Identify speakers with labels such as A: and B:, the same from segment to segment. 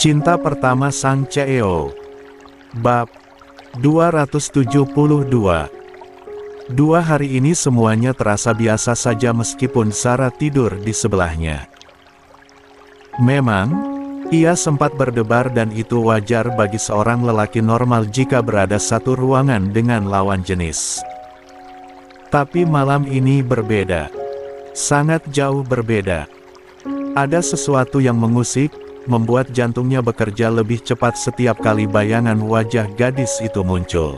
A: Cinta Pertama Sang CEO. Bab 272. 2 hari ini semuanya terasa biasa saja meskipun Sarah tidur di sebelahnya. Memang, ia sempat berdebar dan itu wajar bagi seorang lelaki normal jika berada satu ruangan dengan lawan jenis. Tapi malam ini berbeda. Sangat jauh berbeda. Ada sesuatu yang mengusik, membuat jantungnya bekerja lebih cepat setiap kali bayangan wajah gadis itu muncul.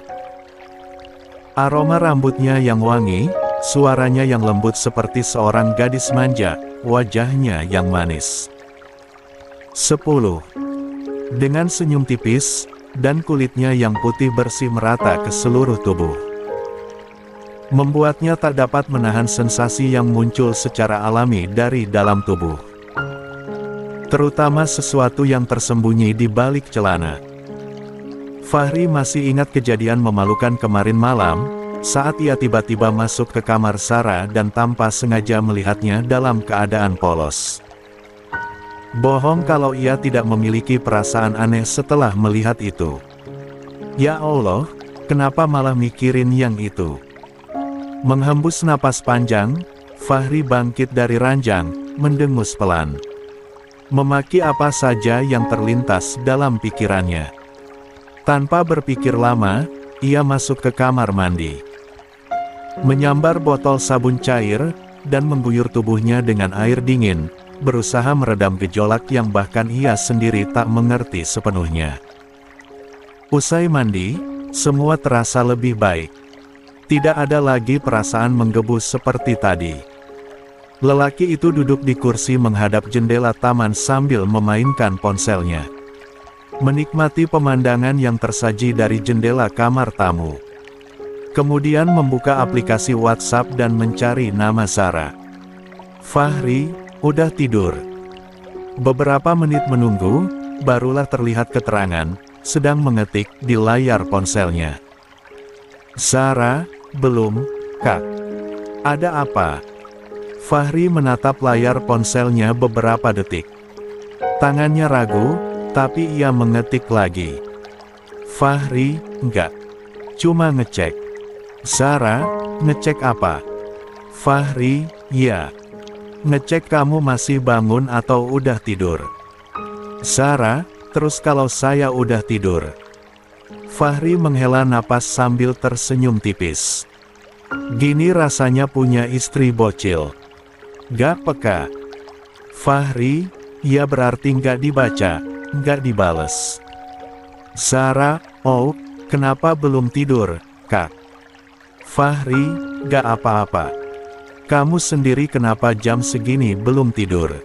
A: Aroma rambutnya yang wangi, suaranya yang lembut seperti seorang gadis manja, wajahnya yang manis. 10. Dengan senyum tipis, dan kulitnya yang putih bersih merata ke seluruh tubuh. Membuatnya tak dapat menahan sensasi yang muncul secara alami dari dalam tubuh. Terutama sesuatu yang tersembunyi di balik celana. Fahri masih ingat kejadian memalukan kemarin malam, saat ia tiba-tiba masuk ke kamar Sarah dan tanpa sengaja melihatnya dalam keadaan polos. Bohong kalau ia tidak memiliki perasaan aneh setelah melihat itu. Ya Allah, kenapa malah mikirin yang itu? Menghembus napas panjang, Fahri bangkit dari ranjang, mendengus pelan. Memaki apa saja yang terlintas dalam pikirannya. Tanpa berpikir lama, ia masuk ke kamar mandi. Menyambar botol sabun cair, dan mengguyur tubuhnya dengan air dingin, berusaha meredam gejolak yang bahkan ia sendiri tak mengerti sepenuhnya. Usai mandi, semua terasa lebih baik. Tidak ada lagi perasaan menggebu seperti tadi. Lelaki itu duduk di kursi menghadap jendela taman sambil memainkan ponselnya. Menikmati pemandangan yang tersaji dari jendela kamar tamu. Kemudian membuka aplikasi WhatsApp dan mencari nama Sarah. Fahri, udah tidur. Beberapa menit menunggu, barulah terlihat keterangan, sedang mengetik di layar ponselnya. Sarah, belum, Kak. Ada apa? Fahri menatap layar ponselnya beberapa detik. Tangannya ragu, tapi ia mengetik lagi. Fahri, enggak. Cuma ngecek. Sarah, ngecek apa? Fahri, ya. Ngecek kamu masih bangun atau udah tidur. Sarah, terus kalau saya udah tidur. Fahri menghela napas sambil tersenyum tipis. Gini rasanya punya istri bocil. Gak peka. Fahri, ya berarti gak dibaca, gak dibales. Sarah, oh, kenapa belum tidur, Kak? Fahri, gak apa-apa. Kamu sendiri kenapa jam segini belum tidur?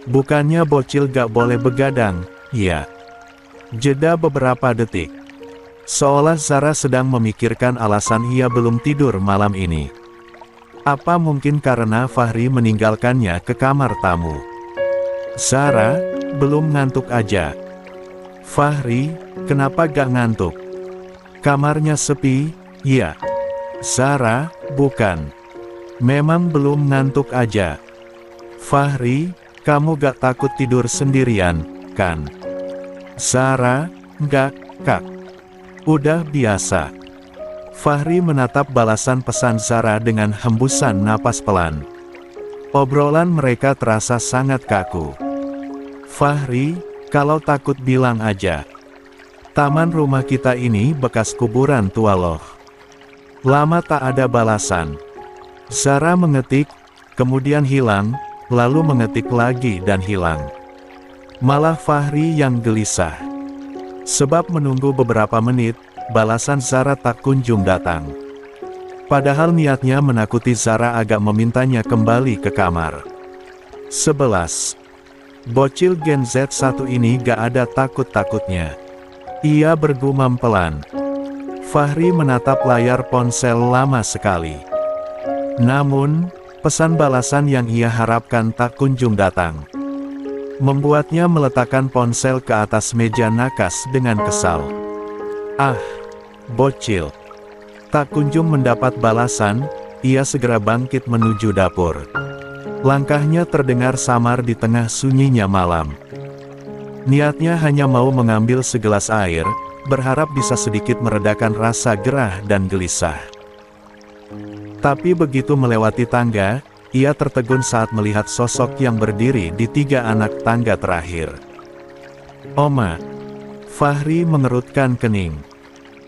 A: Bukannya bocil gak boleh begadang, ya? Jeda beberapa detik. Seolah Sarah sedang memikirkan alasan ia belum tidur malam ini. Apa mungkin karena Fahri meninggalkannya ke kamar tamu? Sarah, belum ngantuk aja. Fahri, kenapa gak ngantuk? Kamarnya sepi, ya. Sarah, bukan. Memang belum ngantuk aja. Fahri, kamu gak takut tidur sendirian, kan? Sarah, gak, Kak. Udah biasa. Fahri menatap balasan pesan Sarah dengan hembusan napas pelan. Obrolan mereka terasa sangat kaku. Fahri, kalau takut bilang aja. Taman rumah kita ini bekas kuburan tua loh. Lama tak ada balasan. Sarah mengetik, kemudian hilang, lalu mengetik lagi dan hilang. Malah Fahri yang gelisah. Sebab menunggu beberapa menit, balasan Sarah tak kunjung datang. Padahal niatnya menakuti Sarah agak memintanya kembali ke kamar. 11. Bocil Gen Z1 ini gak ada takut-takutnya. Ia bergumam pelan. Fahri menatap layar ponsel lama sekali. Namun, pesan balasan yang ia harapkan tak kunjung datang. Membuatnya meletakkan ponsel ke atas meja nakas dengan kesal. Ah, bocil. Tak kunjung mendapat balasan, ia segera bangkit menuju dapur. Langkahnya terdengar samar di tengah sunyinya malam. Niatnya hanya mau mengambil segelas air, berharap bisa sedikit meredakan rasa gerah dan gelisah. Tapi begitu melewati tangga, ia tertegun saat melihat sosok yang berdiri di 3 anak tangga terakhir. "Oma." Fahri mengerutkan kening.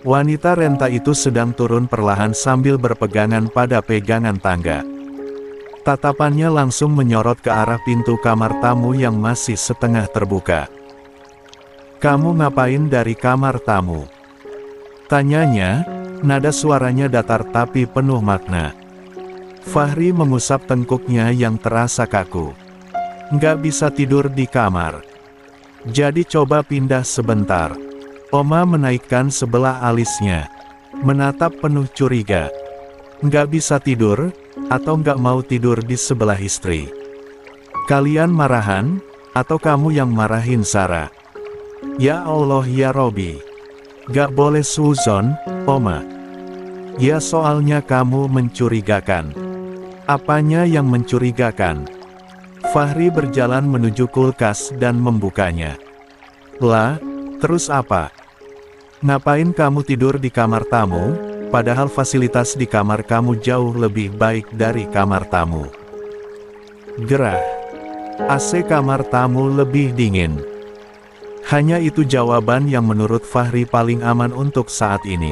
A: Wanita renta itu sedang turun perlahan sambil berpegangan pada pegangan tangga. Tatapannya langsung menyorot ke arah pintu kamar tamu yang masih setengah terbuka. "Kamu ngapain dari kamar tamu?" tanyanya, nada suaranya datar tapi penuh makna. Fahri mengusap tengkuknya yang terasa kaku. "Nggak bisa tidur di kamar. Jadi coba pindah sebentar." Oma menaikkan sebelah alisnya, menatap penuh curiga. "Nggak bisa tidur, atau nggak mau tidur di sebelah istri? Kalian marahan, atau kamu yang marahin Sarah?" "Ya Allah ya Robi. Gak boleh suzon, Oma." "Ya soalnya kamu mencurigakan." "Apanya yang mencurigakan?" Fahri berjalan menuju kulkas dan membukanya. "Lah, terus apa? Ngapain kamu tidur di kamar tamu, padahal fasilitas di kamar kamu jauh lebih baik dari kamar tamu?" "Gerah. AC kamar tamu lebih dingin." Hanya itu jawaban yang menurut Fahri paling aman untuk saat ini.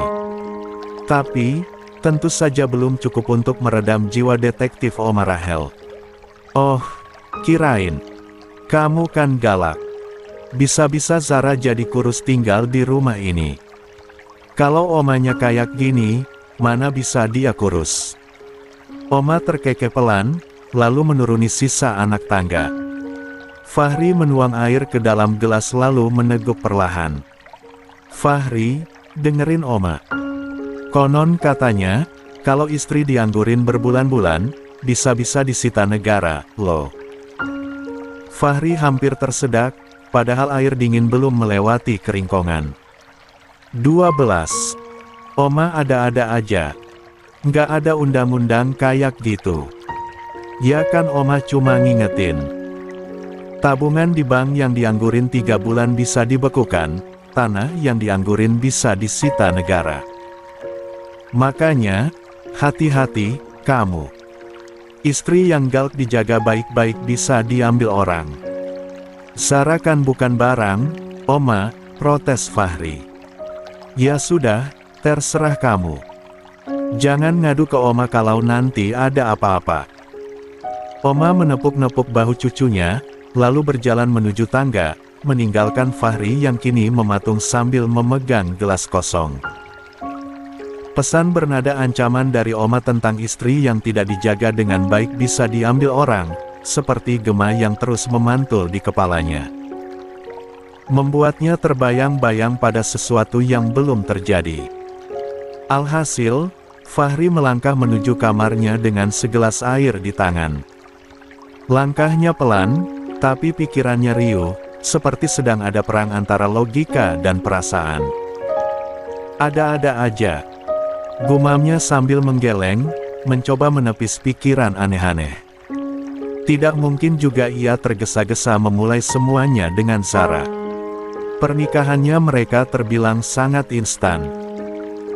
A: Tapi, tentu saja belum cukup untuk meredam jiwa detektif Oma Rahel. "Oh, kirain. Kamu kan galak. Bisa-bisa Zara jadi kurus tinggal di rumah ini. Kalau omanya kayak gini, mana bisa dia kurus?" Oma terkekeh pelan, lalu menuruni sisa anak tangga. Fahri menuang air ke dalam gelas lalu meneguk perlahan. "Fahri, dengerin Oma. Konon katanya, kalau istri dianggurin berbulan-bulan, bisa-bisa disita negara, loh." Fahri hampir tersedak, padahal air dingin belum melewati keringkongan. 12. Oma ada-ada aja. Nggak ada undang-undang kayak gitu. Ya kan Oma cuma ngingetin. Tabungan di bank yang dianggurin 3 bulan bisa dibekukan, tanah yang dianggurin bisa disita negara. Makanya, hati-hati, kamu. Istri yang galak dijaga baik-baik bisa diambil orang. Sarah kan bukan barang, Oma, protes Fahri. "Ya sudah, terserah kamu. Jangan ngadu ke Oma kalau nanti ada apa-apa." Oma menepuk-nepuk bahu cucunya, lalu berjalan menuju tangga, meninggalkan Fahri yang kini mematung sambil memegang gelas kosong. Pesan bernada ancaman dari Oma tentang istri yang tidak dijaga dengan baik bisa diambil orang, seperti gema yang terus memantul di kepalanya. Membuatnya terbayang-bayang pada sesuatu yang belum terjadi. Alhasil, Fahri melangkah menuju kamarnya dengan segelas air di tangan. Langkahnya pelan, tapi pikirannya riuh, seperti sedang ada perang antara logika dan perasaan. "Ada-ada aja," gumamnya sambil menggeleng, mencoba menepis pikiran aneh-aneh. Tidak mungkin juga ia tergesa-gesa memulai semuanya dengan Sarah. Pernikahannya mereka terbilang sangat instan.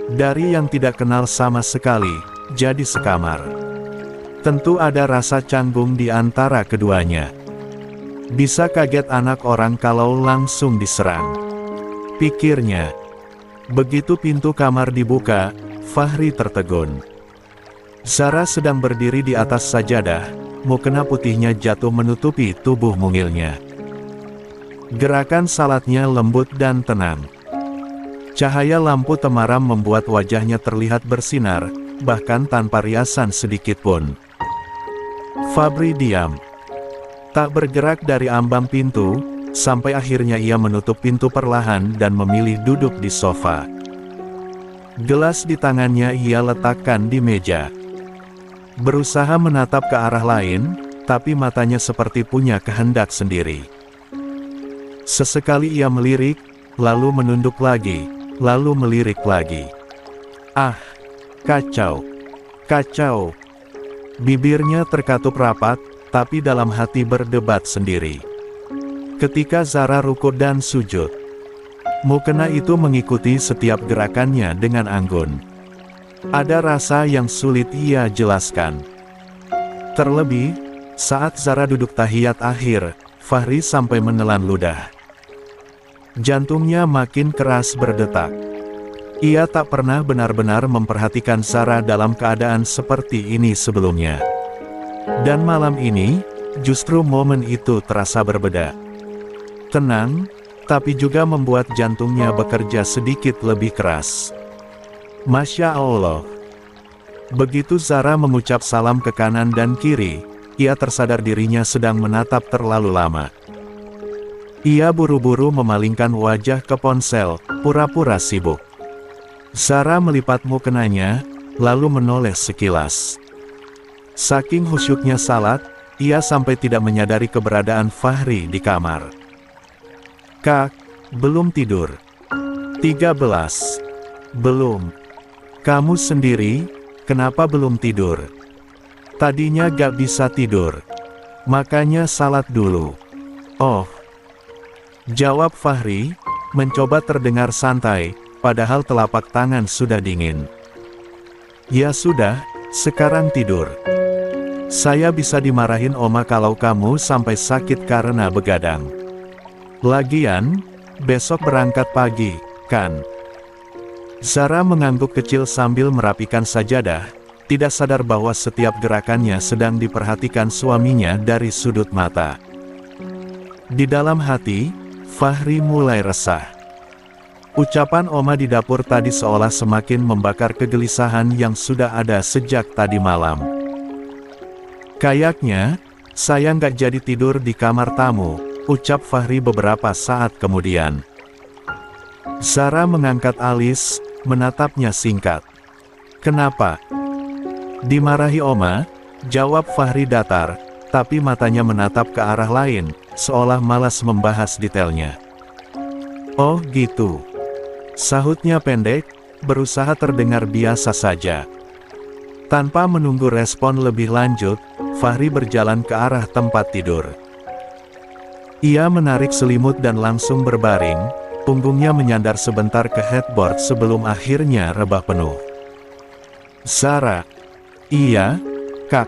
A: Dari yang tidak kenal sama sekali, jadi sekamar. Tentu ada rasa canggung di antara keduanya. Bisa kaget anak orang kalau langsung diserang, pikirnya. Begitu pintu kamar dibuka, Fahri tertegun. Sarah sedang berdiri di atas sajadah, mukena putihnya jatuh menutupi tubuh mungilnya. Gerakan salatnya lembut dan tenang. Cahaya lampu temaram membuat wajahnya terlihat bersinar, bahkan tanpa riasan sedikit pun. Fahri diam. Tak bergerak dari ambang pintu, sampai akhirnya ia menutup pintu perlahan dan memilih duduk di sofa. Gelas di tangannya ia letakkan di meja. Berusaha menatap ke arah lain, tapi matanya seperti punya kehendak sendiri. Sesekali ia melirik, lalu menunduk lagi, lalu melirik lagi. "Ah, kacau. Kacau." Bibirnya terkatup rapat, tapi dalam hati berdebat sendiri. Ketika Zara rukuk dan sujud, mukena itu mengikuti setiap gerakannya dengan anggun. Ada rasa yang sulit ia jelaskan. Terlebih, saat Zara duduk tahiyat akhir, Fahri sampai menelan ludah. Jantungnya makin keras berdetak. Ia tak pernah benar-benar memperhatikan Zara dalam keadaan seperti ini sebelumnya. Dan malam ini, justru momen itu terasa berbeda. Tenang, tapi juga membuat jantungnya bekerja sedikit lebih keras. Masya Allah. Begitu Zara mengucap salam ke kanan dan kiri, ia tersadar dirinya sedang menatap terlalu lama. Ia buru-buru memalingkan wajah ke ponsel, pura-pura sibuk. Zara melipat mukenanya, lalu menoleh sekilas. Saking khusyuknya salat, ia sampai tidak menyadari keberadaan Fahri di kamar. Kak, belum tidur. 13. Belum. Kamu sendiri, kenapa belum tidur? Tadinya gak bisa tidur. Makanya salat dulu. Oh. Jawab Fahri, mencoba terdengar santai, padahal telapak tangan sudah dingin. Ya sudah, sekarang tidur. Saya bisa dimarahin Oma kalau kamu sampai sakit karena begadang. Lagian, besok berangkat pagi, kan? Zara mengangguk kecil sambil merapikan sajadah, tidak sadar bahwa setiap gerakannya sedang diperhatikan suaminya dari sudut mata. Di dalam hati, Fahri mulai resah. Ucapan Oma di dapur tadi seolah semakin membakar kegelisahan yang sudah ada sejak tadi malam. Kayaknya, saya nggak jadi tidur di kamar tamu, ucap Fahri beberapa saat kemudian. Zara mengangkat alis, menatapnya singkat. Kenapa? Dimarahi Oma, jawab Fahri datar, tapi matanya menatap ke arah lain, seolah malas membahas detailnya. Oh gitu. Sahutnya pendek, berusaha terdengar biasa saja. Tanpa menunggu respon lebih lanjut, Fahri berjalan ke arah tempat tidur. Ia menarik selimut dan langsung berbaring, punggungnya menyandar sebentar ke headboard sebelum akhirnya rebah penuh. Zara. Iya, Kak.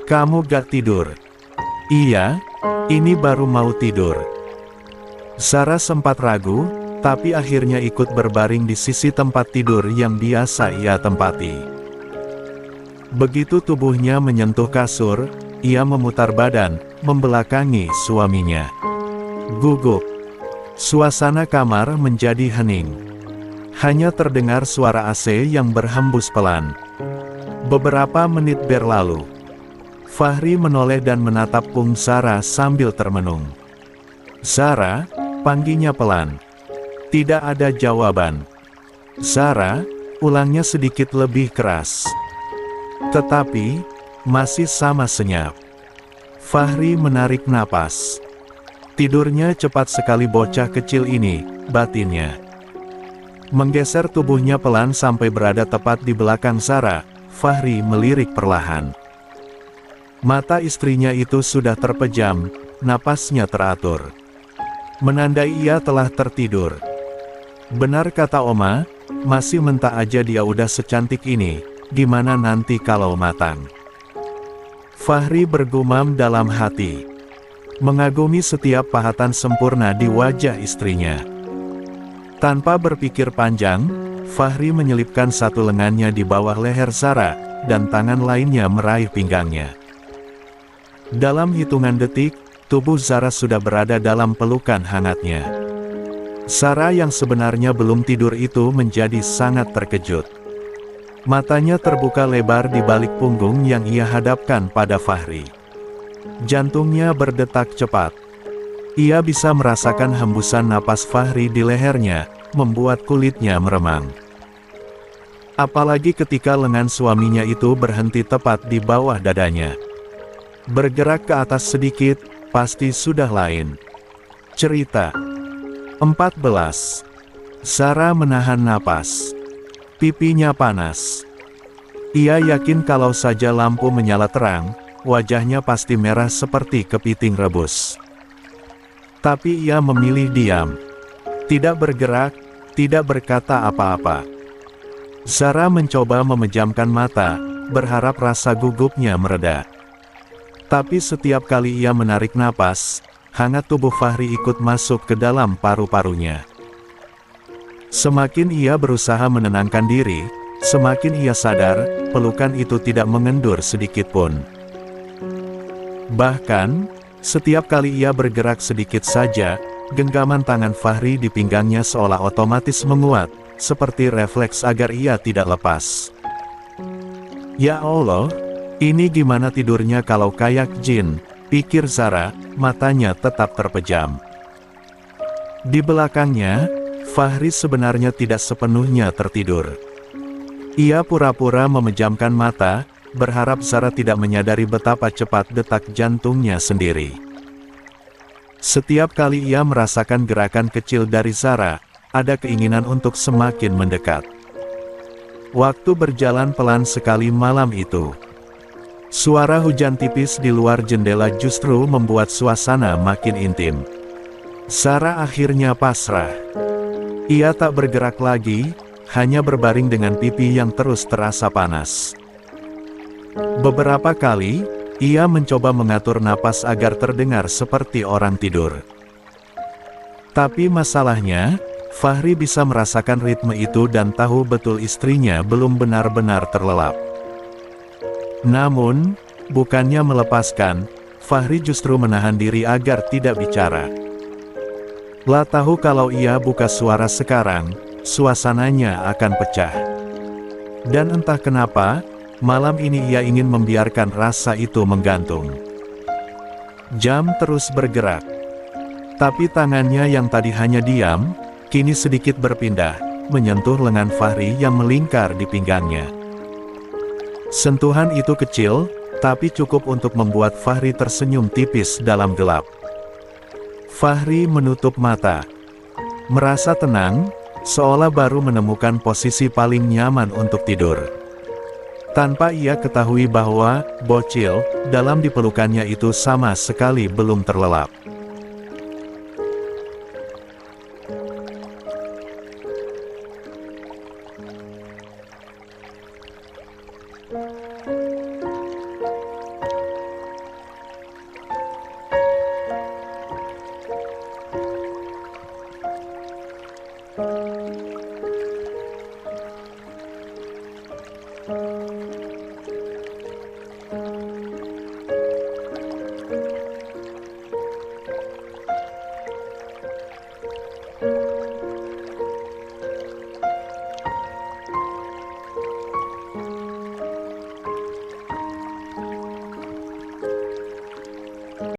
A: Kamu gak tidur? Iya, ini baru mau tidur. Zara sempat ragu, tapi akhirnya ikut berbaring di sisi tempat tidur yang biasa ia tempati. Begitu tubuhnya menyentuh kasur, ia memutar badan, membelakangi suaminya. Gugup. Suasana kamar menjadi hening. Hanya terdengar suara AC yang berhembus pelan. Beberapa menit berlalu. Fahri menoleh dan menatap pung Zara sambil termenung. Zara, panggilnya pelan. Tidak ada jawaban. Zara, ulangnya sedikit lebih keras. Tetapi, masih sama senyap. Fahri menarik napas. Tidurnya cepat sekali bocah kecil ini, batinnya. Menggeser tubuhnya pelan sampai berada tepat di belakang Zara, Fahri melirik perlahan. Mata istrinya itu sudah terpejam, napasnya teratur. Menandai ia telah tertidur. Benar kata Oma, masih mentah aja dia udah secantik ini. Gimana nanti kalau matang? Fahri bergumam dalam hati. Mengagumi setiap pahatan sempurna di wajah istrinya. Tanpa berpikir panjang, Fahri menyelipkan satu lengannya di bawah leher Zara, dan tangan lainnya meraih pinggangnya. Dalam hitungan detik, tubuh Zara sudah berada dalam pelukan hangatnya. Zara yang sebenarnya belum tidur itu menjadi sangat terkejut. Matanya terbuka lebar di balik punggung yang ia hadapkan pada Fahri. Jantungnya berdetak cepat. Ia bisa merasakan hembusan napas Fahri di lehernya, membuat kulitnya meremang. Apalagi ketika lengan suaminya itu berhenti tepat di bawah dadanya. Bergerak ke atas sedikit, pasti sudah lain. Cerita 14. Zara menahan napas. Pipinya panas. Ia yakin kalau saja lampu menyala terang, wajahnya pasti merah seperti kepiting rebus. Tapi ia memilih diam. Tidak bergerak, tidak berkata apa-apa. Zara mencoba memejamkan mata, berharap rasa gugupnya mereda. Tapi setiap kali ia menarik napas, hangat tubuh Fahri ikut masuk ke dalam paru-parunya. Semakin ia berusaha menenangkan diri, semakin ia sadar, pelukan itu tidak mengendur sedikitpun. Bahkan, setiap kali ia bergerak sedikit saja, genggaman tangan Fahri di pinggangnya seolah otomatis menguat, seperti refleks agar ia tidak lepas. Ya Allah, ini gimana tidurnya kalau kayak jin, pikir Zara, matanya tetap terpejam. Di belakangnya, Fahri sebenarnya tidak sepenuhnya tertidur. Ia pura-pura memejamkan mata, berharap Zara tidak menyadari betapa cepat detak jantungnya sendiri. Setiap kali ia merasakan gerakan kecil dari Zara, ada keinginan untuk semakin mendekat. Waktu berjalan pelan sekali malam itu. Suara hujan tipis di luar jendela justru membuat suasana makin intim. Zara akhirnya pasrah. Ia tak bergerak lagi, hanya berbaring dengan pipi yang terus terasa panas. Beberapa kali, ia mencoba mengatur napas agar terdengar seperti orang tidur. Tapi masalahnya, Fahri bisa merasakan ritme itu dan tahu betul istrinya belum benar-benar terlelap. Namun, bukannya melepaskan, Fahri justru menahan diri agar tidak bicara. Lah tahu kalau ia buka suara sekarang, suasananya akan pecah. Dan entah kenapa, malam ini ia ingin membiarkan rasa itu menggantung. Jam terus bergerak. Tapi tangannya yang tadi hanya diam, kini sedikit berpindah, menyentuh lengan Fahri yang melingkar di pinggangnya. Sentuhan itu kecil, tapi cukup untuk membuat Fahri tersenyum tipis dalam gelap. Fahri menutup mata. Merasa tenang, seolah baru menemukan posisi paling nyaman untuk tidur. Tanpa ia ketahui bahwa, bocil, dalam dipelukannya itu sama sekali belum terlelap.